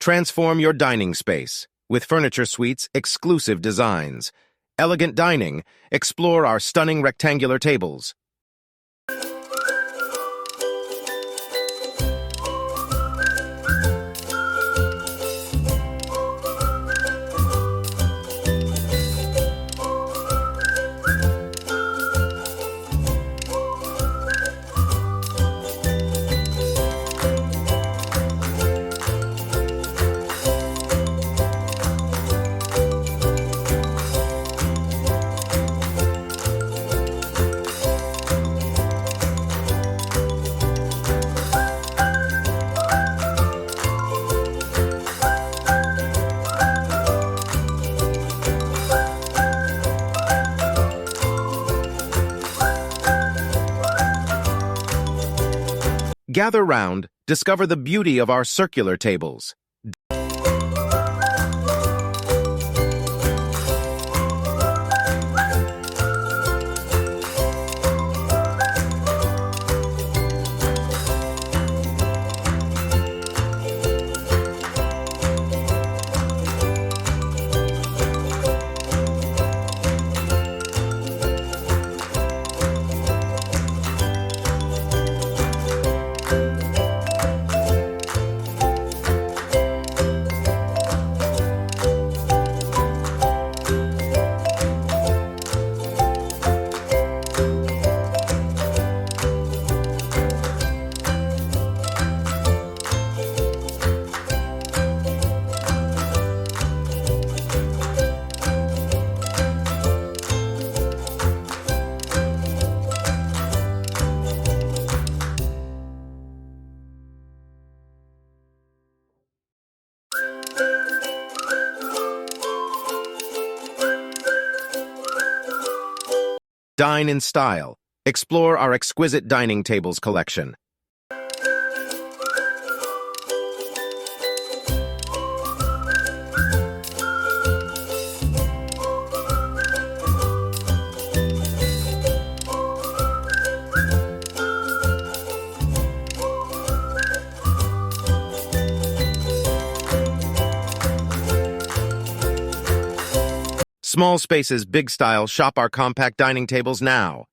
Transform your dining space with Furniture Suite's exclusive designs. Elegant dining, explore our stunning rectangular tables. Gather round, discover the beauty of our circular tables. Dine in style. Explore our exquisite dining tables collection. Small spaces, big style. Shop our compact dining tables now.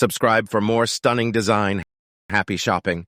Subscribe for more stunning design. Happy shopping.